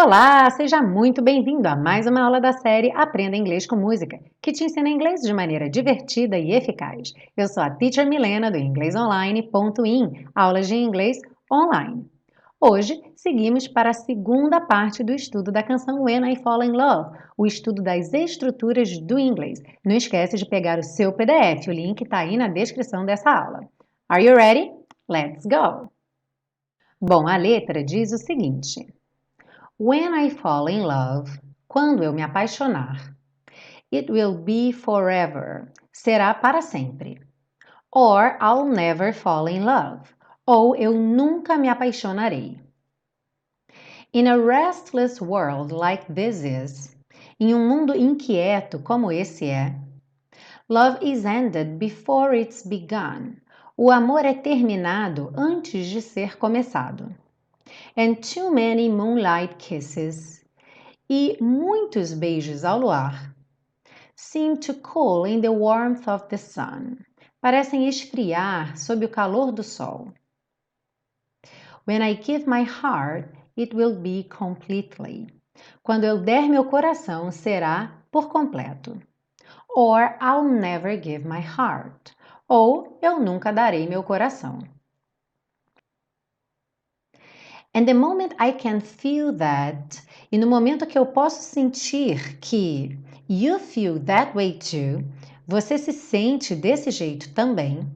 Olá, seja muito bem-vindo a mais uma aula da série Aprenda Inglês com Música, que te ensina inglês de maneira divertida e eficaz. Eu sou a Teacher Milena do inglesonline.in, aulas de inglês online. Hoje, seguimos para a segunda parte do estudo da canção When I Fall in Love, o estudo das estruturas do inglês. Não esquece de pegar o seu PDF, o link está aí na descrição dessa aula. Are you ready? Let's go! Bom, a letra diz o seguinte: When I fall in love, quando eu me apaixonar, it will be forever, será para sempre. Or I'll never fall in love, ou eu nunca me apaixonarei. In a restless world like this is, em um mundo inquieto como esse é, love is ended before it's begun. O amor é terminado antes de ser começado. And too many moonlight kisses, e muitos beijos ao luar, seem to cool in the warmth of the sun, parecem esfriar sob o calor do sol. When I give my heart, it will be completely. Quando eu der meu coração, será por completo. Or I'll never give my heart. Ou eu nunca darei meu coração. And the moment I can feel that, e no momento que eu posso sentir que you feel that way too, você se sente desse jeito também,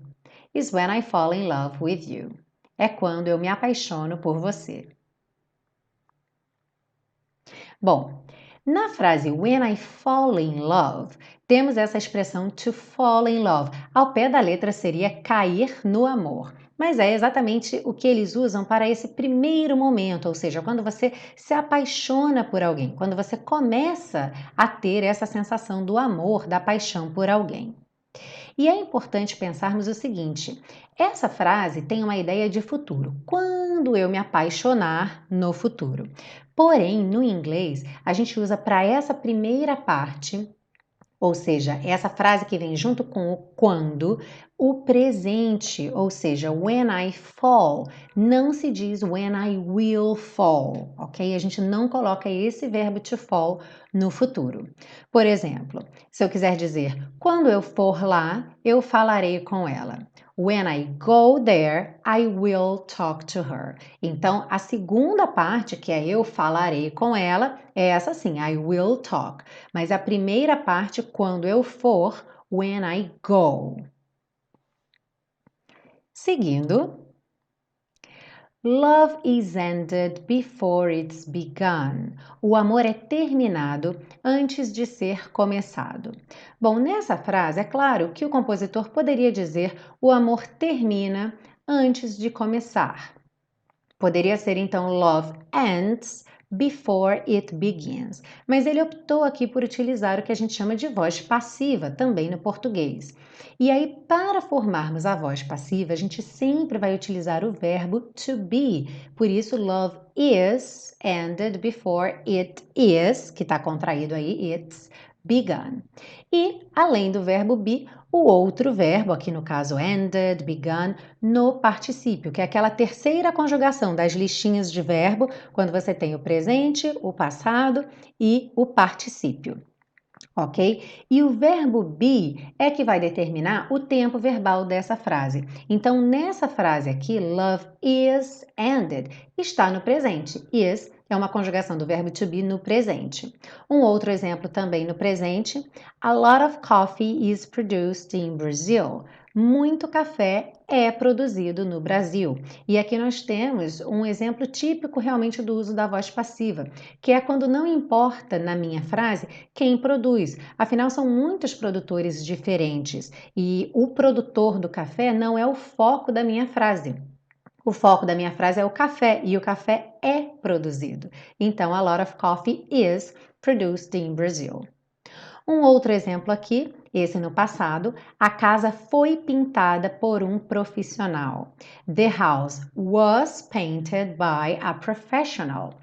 is when I fall in love with you. É quando eu me apaixono por você. Bom, na frase when I fall in love, temos essa expressão to fall in love. Ao pé da letra seria cair no amor. Mas é exatamente o que eles usam para esse primeiro momento, ou seja, quando você se apaixona por alguém, quando você começa a ter essa sensação do amor, da paixão por alguém. E é importante pensarmos o seguinte: essa frase tem uma ideia de futuro. Quando eu me apaixonar no futuro. Porém, no inglês, a gente usa para essa primeira parte, ou seja, essa frase que vem junto com o quando, o presente, ou seja, when I fall, não se diz when I will fall, ok? A gente não coloca esse verbo to fall no futuro. Por exemplo, se eu quiser dizer quando eu for lá, eu falarei com ela. When I go there, I will talk to her. Então, a segunda parte, que é eu falarei com ela, é essa sim, I will talk. Mas a primeira parte, quando eu for, when I go. Seguindo. Love is ended before it's begun. O amor é terminado antes de ser começado. Bom, nessa frase, é claro que o compositor poderia dizer o amor termina antes de começar. Poderia ser então love ends before it begins, mas ele optou aqui por utilizar o que a gente chama de voz passiva, também no português. E aí, para formarmos a voz passiva, a gente sempre vai utilizar o verbo to be. Por isso, love is ended before it is, que está contraído aí, it's begun. E, além do verbo be, o outro verbo, aqui no caso ended, begun, no particípio, que é aquela terceira conjugação das listinhas de verbo, quando você tem o presente, o passado e o particípio. Ok? E o verbo be é que vai determinar o tempo verbal dessa frase. Então, nessa frase aqui, love is ended, está no presente. Is é uma conjugação do verbo to be no presente. Um outro exemplo também no presente, a lot of coffee is produced in Brazil. Muito café é produzido no Brasil. E aqui nós temos um exemplo típico realmente do uso da voz passiva, que é quando não importa na minha frase quem produz. Afinal, são muitos produtores diferentes e o produtor do café não é o foco da minha frase. O foco da minha frase é o café e o café é produzido. Então, a lot of coffee is produced in Brazil. Um outro exemplo aqui, esse no passado, a casa foi pintada por um profissional. The house was painted by a professional.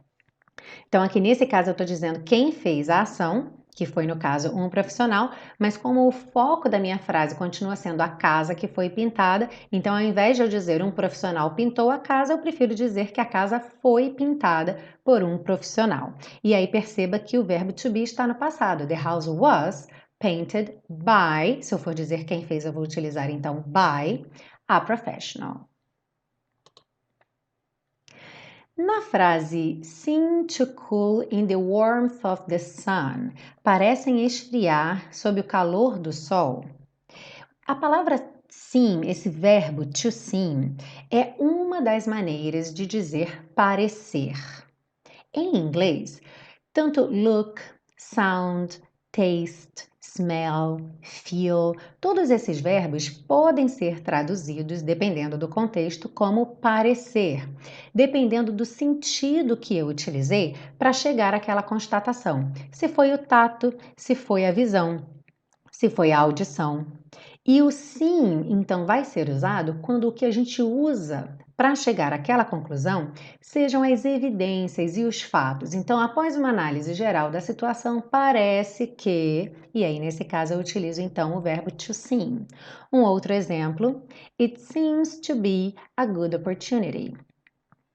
Então, aqui nesse caso, eu estou dizendo quem fez a ação, que foi, no caso, um profissional, mas como o foco da minha frase continua sendo a casa que foi pintada, então ao invés de eu dizer um profissional pintou a casa, eu prefiro dizer que a casa foi pintada por um profissional. E aí perceba que o verbo to be está no passado. The house was painted by, se eu for dizer quem fez, eu vou utilizar então by a professional. Na frase seem to cool in the warmth of the sun, parecem esfriar sob o calor do sol. A palavra seem, esse verbo to seem, é uma das maneiras de dizer parecer. Em inglês, tanto look, sound, taste, smell, feel, todos esses verbos podem ser traduzidos, dependendo do contexto, como parecer, dependendo do sentido que eu utilizei para chegar àquela constatação. Se foi o tato, se foi a visão, se foi a audição. E o sim, então, vai ser usado quando o que a gente usa para chegar àquela conclusão sejam as evidências e os fatos. Então, após uma análise geral da situação, parece que, e aí nesse caso eu utilizo então o verbo to seem. Um outro exemplo, it seems to be a good opportunity.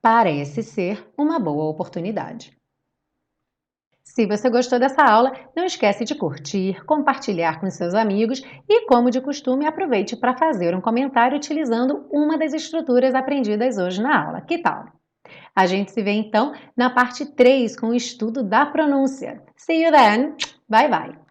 Parece ser uma boa oportunidade. Se você gostou dessa aula, não esquece de curtir, compartilhar com seus amigos e, como de costume, aproveite para fazer um comentário utilizando uma das estruturas aprendidas hoje na aula. Que tal? A gente se vê então na parte 3 com o estudo da pronúncia. See you then! Bye bye!